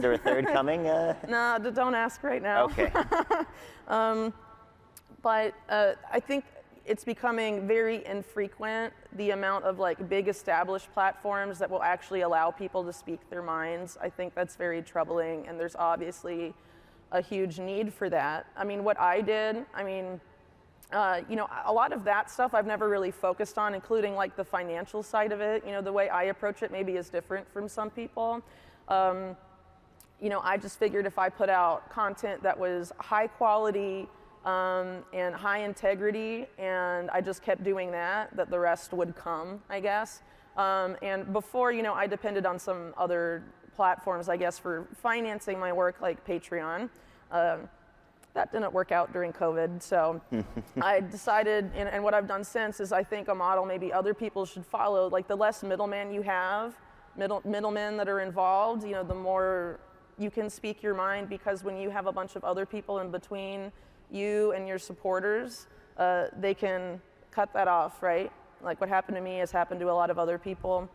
Is there a third coming? No, don't ask right now. Okay. But I think it's becoming very infrequent, the amount of like big established platforms that will actually allow people to speak their minds. I think that's very troubling, and there's obviously a huge need for that. I mean, what I did, you know, a lot of that stuff I've never really focused on, including like the financial side of it. You know, the way I approach it maybe is different from some people. You know, I just figured if I put out content that was high quality and high integrity, and I just kept doing that the rest would come, I guess. And before, you know, I depended on some other platforms, I guess, for financing my work, like Patreon. That didn't work out during COVID, so I decided, and what I've done since is I think a model maybe other people should follow. Like, the less middleman you have, middlemen that are involved, you know, the more you can speak your mind, because when you have a bunch of other people in between you and your supporters, they can cut that off, right? Like what happened to me has happened to a lot of other people.